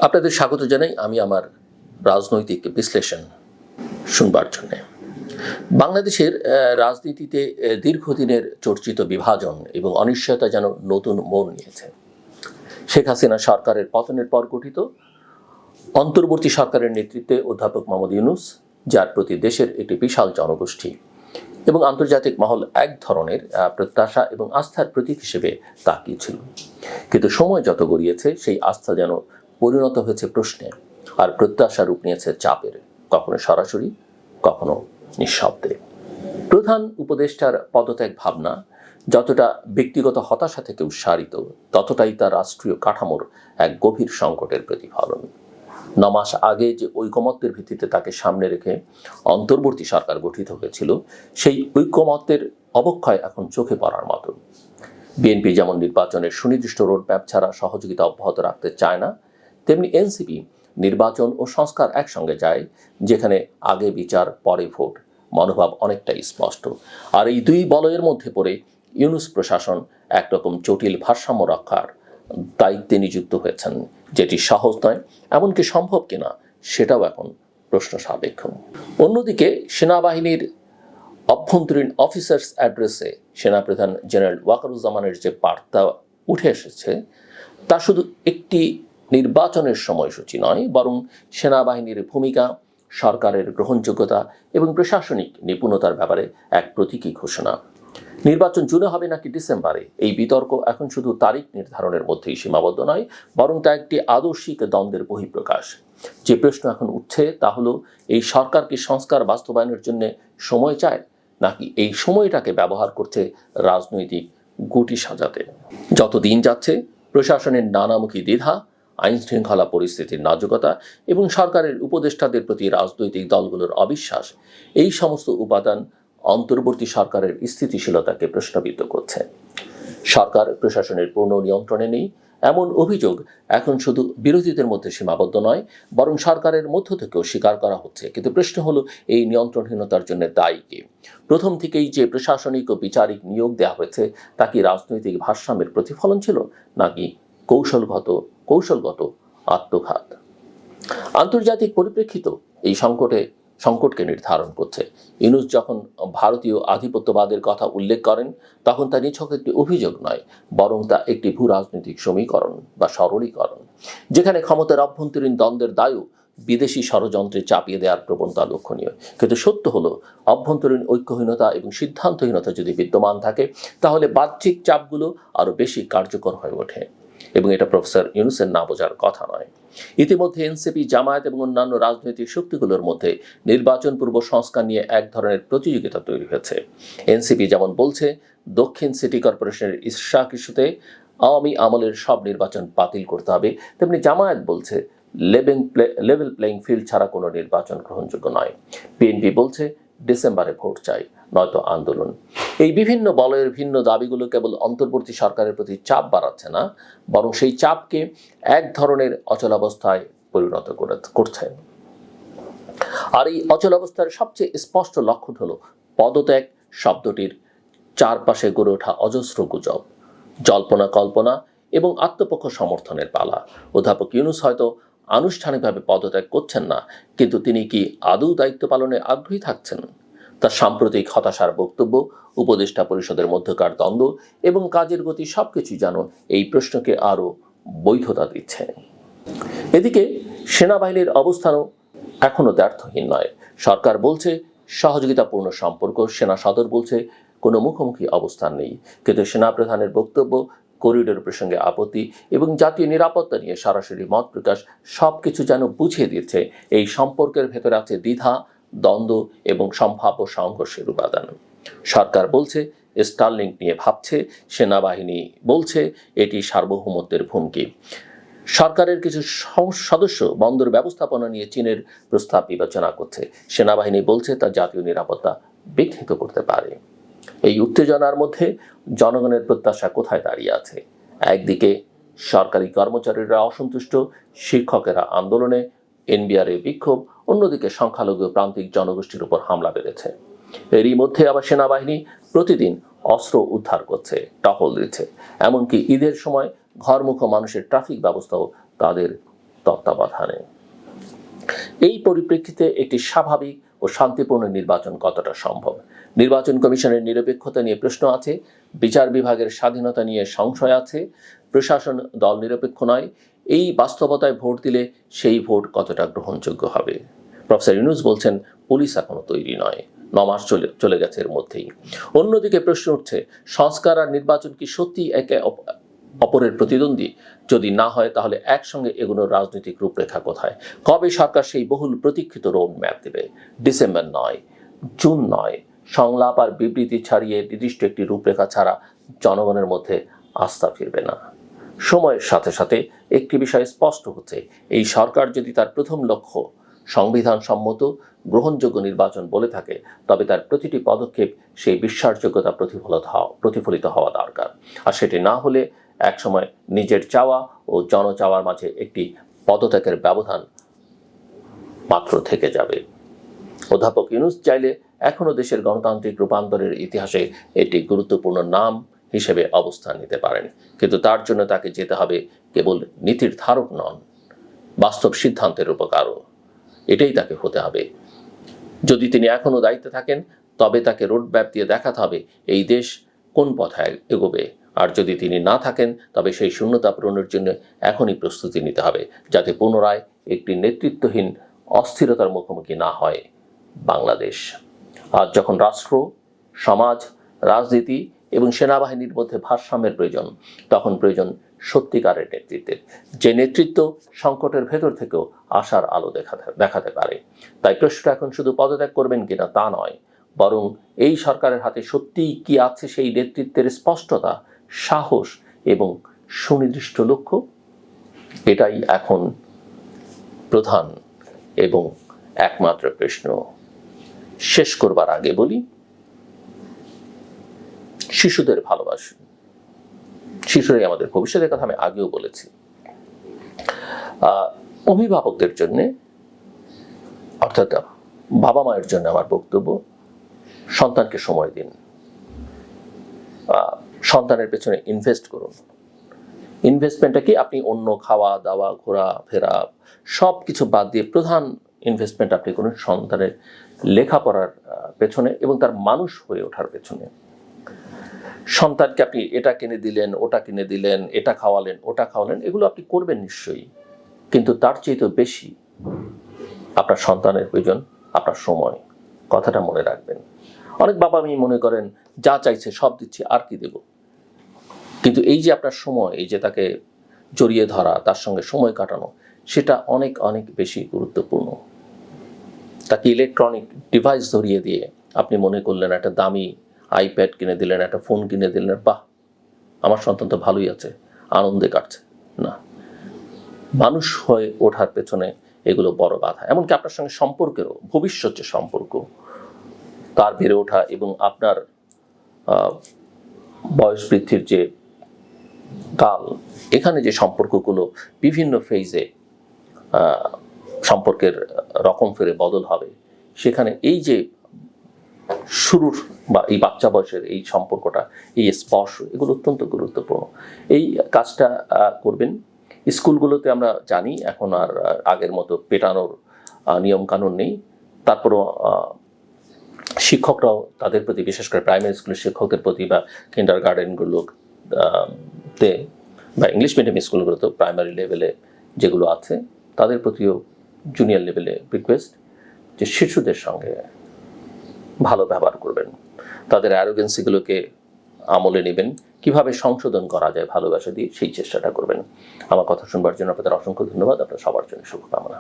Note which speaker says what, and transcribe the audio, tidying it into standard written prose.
Speaker 1: আপনাদের স্বাগত জানাই আমি আমার রাজনৈতিক বিশ্লেষণ শুনবার জন্য। বাংলাদেশের রাজনীতিতে দীর্ঘদিনের চর্চিত বিভাজন এবং অনিশ্চয়তা যেন নতুন মোড় নিয়েছে। শেখ হাসিনা সরকারের পতনের পর গঠিত অন্তর্বর্তী সরকারের নেতৃত্বে অধ্যাপক মোহাম্মদ ইউনূস, যার প্রতি দেশের একটি বিশাল জনগোষ্ঠী এবং আন্তর্জাতিক মহল এক ধরনের প্রত্যাশা এবং আস্থার প্রতীক হিসেবে তাকিয়েছিল, কিন্তু সময় যত গড়িয়েছে সেই আস্থা যেন পরিণত হয়েছে প্রশ্নে, আর প্রত্যাশা রূপ নিয়েছে চাপের, কখনো সরাসরি কখনো নিঃশব্দে। প্রধান উপদেষ্টার পদত্যাগ ভাবনা যতটা ব্যক্তিগত হতাশা থেকে উৎসারিত, ততটাই তার রাষ্ট্রীয় কাঠামোর এক গভীর সংকটের প্রতিফলন। 9 মাস আগে যে ঐকমত্যের ভিত্তিতে তাকে সামনে রেখে অন্তর্বর্তী সরকার গঠিত হয়েছিল, সেই ঐকমত্যের অবক্ষয় এখন চোখে পড়ার মতো। বিএনপি যেমন নির্বাচনের সুনির্দিষ্ট রোডম্যাপ ছাড়া সহযোগিতা অব্যাহত রাখতে চায় না, তেমনি এনসিপি নির্বাচন ও সংস্কার একসঙ্গে যায়, যেখানে আগে বিচার পরে ভোট মনোভাব অনেকটাই স্পষ্ট। আর এই দুই বলয়ের মধ্যে পড়ে ইউনূস প্রশাসন একরকম জটিল ভারসাম্য রক্ষার দায়িত্বে নিযুক্ত হয়েছেন, যেটি সহজ নয়, এমনকি সম্ভব কিনা সেটাও এখন প্রশ্ন সাপেক্ষ। অন্যদিকে সেনাবাহিনীর অভ্যন্তরীণ অফিসার্স অ্যাড্রেসে সেনাপ্রধান জেনারেল ওয়াকারুজ্জামানের যে বার্তা উঠে এসেছে, তা শুধু একটি নির্বাচনের সময়সূচি নয়, বরং সেনাবাহিনীর ভূমিকা, সরকারের গ্রহণযোগ্যতা এবং প্রশাসনিক নিপুণতার ব্যাপারে এক প্রতীকী ঘোষণা। নির্বাচন জুনে হবে নাকি ডিসেম্বরে, এই বিতর্ক এখন শুধু তারিখ নির্ধারণের মধ্যেই সীমাবদ্ধ নয়, বরং তা একটি আদর্শিক দ্বন্দ্বের বহিঃপ্রকাশ। যে প্রশ্ন এখন উঠছে তা হলো, এই সরকার কি সংস্কার বাস্তবায়নের জন্য সময় চায়, নাকি এই সময়টাকে ব্যবহার করছে রাজনৈতিক গুটি সাজাতে? যত দিন যাচ্ছে, প্রশাসনের নানামুখী দ্বিধা, আইন শৃঙ্খলা পরিস্থিতির নাজুকতা এবং সরকারের উপদেষ্টাদের প্রতি রাজনৈতিক দলগুলোর অবিশ্বাস, এই সমস্ত উপাদান অন্তর্বর্তী সরকারের স্থিতিশীলতাকে প্রশ্নবিদ্ধ করছে। সরকার প্রশাসনের পূর্ণ নিয়ন্ত্রণে নেই, এমন অভিযোগ এখন শুধু বিরোধীদের মধ্যে সীমাবদ্ধ নয়, বরং সরকারের মধ্য থেকেও স্বীকার করা হচ্ছে। কিন্তু প্রশ্ন হলো, এই নিয়ন্ত্রণহীনতার জন্য দায়ী কে? প্রথম থেকেই যে প্রশাসনিক ও বিচারিক নিয়োগ দেওয়া হয়েছে, তা কি রাজনৈতিক ভারসাম্যের প্রতিফলন ছিল, নাকি কৌশলগত আত্মঘাত? আন্তর্জাতিক পরিপ্রেক্ষিত এই সংকটকে নির্ধারণ করছে। ইউনূস যখন ভারতীয় আধিপত্যবাদের কথা উল্লেখ করেন, তখন তা নিছক একটি অভিযোগ নয়, বরং তা একটি ভূ রাজনৈতিক সমীকরণ বা সরলীকরণ, যেখানে ক্ষমতার অভ্যন্তরীণ দ্বন্দ্বের দায়ও বিদেশি ষড়যন্ত্রে চাপিয়ে দেওয়ার প্রবণতা লক্ষণীয়। কিন্তু সত্য হলো, অভ্যন্তরীণ ঐক্যহীনতা এবং সিদ্ধান্তহীনতা যদি বিদ্যমান থাকে, তাহলে বাহ্যিক চাপগুলো আরও বেশি কার্যকর হয়ে ওঠে, এবং এটা প্রফেসর ইউনূসের না বোঝার কথা নয়। ইতিমধ্যে এনসিপি, জামায়াত এবং অন্যান্য রাজনৈতিক শক্তিগুলোর মধ্যে নির্বাচন পূর্ব সংস্কার নিয়ে এক ধরনের প্রতিযোগিতা তৈরি হয়েছে। এনসিপি যেমন বলছে, দক্ষিণ সিটি কর্পোরেশনের ইশরাক ইস্যুতে আওয়ামী আমলের সব নির্বাচন বাতিল করতে হবে, তেমনি জামায়াত বলছে লেভেল প্লেইং ফিল্ড ছাড়া কোনো নির্বাচন গ্রহণযোগ্য নয়। বিএনপি বলছে ডিসেম্বরে ভোট চাই, নয়তো আন্দোলন। এই বিভিন্ন বলয়ের ভিন্ন দাবিগুলো কেবল অন্তর্বর্তী সরকারের প্রতি চাপ বাড়াচ্ছে না, বরং সেই চাপকে এক ধরনের অচলাবস্থায় পরিণত করছে। আর এই অচলাবস্থার সবচেয়ে স্পষ্ট লক্ষণ হলো পদত্যাগ শব্দটির চারপাশে গড়ে ওঠা অজস্র গুজব, জল্পনা কল্পনা এবং আত্মপক্ষ সমর্থনের পালা। অধ্যাপক ইউনূস হয়তো আনুষ্ঠানিকভাবে পদত্যাগ করছেন না, কিন্তু তিনি কি আদৌ দায়িত্ব পালনে আগ্রহী থাকছেন? তার সাম্প্রতিক হতাশার বক্তব্য, উপদেষ্টা পরিষদের মধ্যকার দ্বন্দ্ব এবং কাজের গতি সবকিছুই যেন এই প্রশ্নকে আরও বৈধতা দিচ্ছে। এদিকে সেনাবাহিনীর অবস্থানও এখনও দ্ব্যর্থহীন নয়। সরকার বলছে সহযোগিতাপূর্ণ সম্পর্ক, সেনা সদর বলছে কোনো মুখোমুখি অবস্থান নেই। কিন্তু সেনাপ্রধানের বক্তব্য, করিডোর প্রসঙ্গে আপত্তি এবং জাতীয় নিরাপত্তা নিয়ে সরাসরি মত প্রকাশ সবকিছু যেন বুঝিয়ে দিচ্ছে এই সম্পর্কের ভেতরে আছে দ্বিধা, দ্বন্দ্ব এবং সম্ভাব্য সংঘর্ষের উপাদান। সরকার বলছে স্টারলিংক নিয়ে ভাবছে, সেনাবাহিনী বলছে এটি সার্বভৌমত্বের হুমকি। সরকারের কিছু সদস্য বন্দর ব্যবস্থাপনা নিয়ে চীনের প্রস্তাব বিবেচনা করছে, সেনাবাহিনী বলছে তা জাতীয় নিরাপত্তা বিঘ্নিত করতে পারে। এই উত্তেজনার মধ্যে জনগণের প্রত্যাশা কোথায় দাঁড়িয়ে আছে? একদিকে সরকারি কর্মচারীরা অসন্তুষ্ট, শিক্ষকেরা আন্দোলনে, এনবিআরের বিক্ষোভ, অন্যদিকে সংখ্যালঘু প্রান্তিক জনগোষ্ঠীর উপর হামলা বেড়েছে। এরই মধ্যে আবার সেনাবাহিনী প্রতিদিন অস্ত্র উদ্ধার করছে, টহল দিচ্ছে, এমনকি ঈদের সময় ঘরমুখো মানুষের ট্রাফিক ব্যবস্থাও তাদের তত্ত্বাবধানে। এই পরিপ্রেক্ষিতে একটি স্বাভাবিক ও শান্তিপূর্ণ নির্বাচন কতটা সম্ভব? নির্বাচন কমিশনের নিরপেক্ষতা নিয়ে প্রশ্ন আছে, বিচার বিভাগের স্বাধীনতা নিয়ে সংশয় আছে, প্রশাসন দল নিরপেক্ষ নয়। এই বাস্তবতায় ভোট দিলে সেই ভোট কতটা গ্রহণযোগ্য হবে? প্রফেসর ইউনূস বলছেন পুলিশ এখনো তৈরি নয়, 9 মাস চলে গেছে এর মধ্যেই। অন্যদিকে প্রশ্ন উঠছে, সংস্কার আর নির্বাচন কি সত্যি একে অপরের প্রতিদ্বন্দ্বী? যদি না হয় তাহলে একসঙ্গে এগুলোর রাজনৈতিক রূপরেখা কোথায়? কবে সরকার সেই বহুল প্রতীক্ষিত রোড ম্যাপ দেবে? ডিসেম্বর নয়, জুন নয়। সংলাপ আর বিবৃতি ছাড়িয়ে নির্দিষ্ট একটি রূপরেখা ছাড়া জনগণের মধ্যে আস্থা ফিরবে না। সময়ের সাথে সাথে একটি বিষয় স্পষ্ট হচ্ছে, এই সরকার যদি তার প্রথম লক্ষ্য সংবিধান সম্মত গ্রহণযোগ্য নির্বাচন বলে থাকে, তবে তার প্রতিটি পদক্ষেপ সেই বিশ্বাসযোগ্যতা প্রতিফলিত হওয়া দরকার। আর সেটি না হলে একসময় নিজের চাওয়া ও জনচাওয়ার মাঝে একটি পদত্যাগের ব্যবধান মাত্র থেকে যাবে। অধ্যাপক ইউনূস চাইলে এখনো দেশের গণতান্ত্রিক রূপান্তরের ইতিহাসে একটি গুরুত্বপূর্ণ নাম হিসেবে অবস্থান নিতে পারেন, কিন্তু তার জন্য তাকে যেতে হবে কেবল নীতির ধারক নন, বাস্তব সিদ্ধান্তের রূপকারও। এটাই তাকে হতে হবে। যদি তিনি এখনো দায়িত্বে থাকেন, তবে তাকে রোডম্যাপ দিয়ে দেখাতে হবে এই দেশ কোন পথে এগোবে। আর যদি তিনি না থাকেন, তবে সেই শূন্যতা পূরণের জন্য এখনই প্রস্তুতি নিতে হবে, যাতে পুনরায় একটি নেতৃত্বহীন অস্থিরতার মুখোমুখি না হয় বাংলাদেশ। আজ যখন রাষ্ট্র, সমাজ, রাজনীতি এবং সেনাবাহিনীর মধ্যে ভারসাম্যের প্রয়োজন, তখন প্রয়োজন সত্যিকারের নেতৃত্বের, যে নেতৃত্ব সংকটের ভেতর থেকেও আশার আলো দেখাতে পারে। তাই প্রশ্নটা এখন শুধু পদত্যাগ করবেন কিনা তা নয়, বরং এই সরকারের হাতে সত্যিই কি আছে সেই নেতৃত্বের স্পষ্টতা, সাহস এবং সুনির্দিষ্ট লক্ষ্য? এটাই এখন প্রধান এবং একমাত্র প্রশ্ন। শেষ করবার আগে বলি, শিশুদের ভালোবাসুন। শিশুরাই আমাদের ভবিষ্যতের কথা আমি আগেও বলেছি। অভিভাবকদের জন্য, অর্থাৎ বাবা মায়ের জন্য আমার বক্তব্য, সন্তানকে সময় দিন, সন্তানের পেছনে ইনভেস্ট করুন। ইনভেস্টমেন্টটা কি? আপনি অন্য খাওয়া দাওয়া, ঘোরা ফেরা সব কিছু বাদ দিয়ে প্রধান ইনভেস্টমেন্ট আপনি করুন সন্তানের লেখাপড়ার পেছনে এবং তার মানুষ হয়ে ওঠার পেছনে। সন্তানকে আপনি এটা কিনে দিলেন, ওটা কিনে দিলেন, এটা খাওয়ালেন, ওটা খাওয়ালেন, এগুলো আপনি করবেন নিশ্চয়ই, কিন্তু তার চেয়ে তো বেশি আপনার সন্তানের প্রয়োজন আপনার সময়। কথাটা মনে রাখবেন। অনেক বাবা আমি মনে করেন যা চাইছে সব দিচ্ছি, আর কি দেব। কিন্তু এই যে আপনার সময়, এই যে তাকে জড়িয়ে ধরা, তার সঙ্গে সময় কাটানো, সেটা অনেক অনেক বেশি গুরুত্বপূর্ণ। তাকে ইলেকট্রনিক ডিভাইস ধরিয়ে দিয়ে আপনি মনে করলেন একটা দামি আইপ্যাড কিনে দিলেন, একটা ফোন কিনে দিলেন, বাহ আমার সন্তান তো ভালোই আছে, আনন্দে কাটছে। না, মানুষ হয়ে ওঠার পেছনে এগুলো বড় বাধা। এমনকি আপনার সঙ্গে সম্পর্কেরও, ভবিষ্যৎ যে সম্পর্ক, তার বেড়ে ওঠা এবং আপনার বয়স বৃদ্ধির যে কাল, এখানে যে সম্পর্কগুলো বিভিন্ন ফেজে সম্পর্কের রকম ফেরে বদল হবে, সেখানে এই যে শুরুর বা এই বাচ্চা বয়সের এই সম্পর্কটা, এই স্পর্শ, এগুলো অত্যন্ত গুরুত্বপূর্ণ। এই কাজটা করবেন। স্কুলগুলোতে আমরা জানি এখন আর আগের মতো পেটানোর নিয়মকানুন নেই, তারপরও শিক্ষকরাও তাদের প্রতি, বিশেষ করে প্রাইমারি স্কুলের শিক্ষকদের প্রতি বা কিন্ডার গার্ডেনগুলোতে বা ইংলিশ মিডিয়াম স্কুলগুলোতে প্রাইমারি লেভেলে যেগুলো আছে তাদের প্রতিও জুনিয়র লেভেলে রিকোয়েস্ট যে শিশুদের সঙ্গে ভালো ব্যবহার করবেন, তাদের অ্যারোগেন্সিগুলোকে আমলে নেবেন, কিভাবে সংশোধন করা যায় ভালোবাসা দিয়ে সেই চেষ্টাটা করবেন। আমার কথা শুনবার জন্য আপনাদের অসংখ্য ধন্যবাদ। আপনার সবার জন্য শুভকামনা।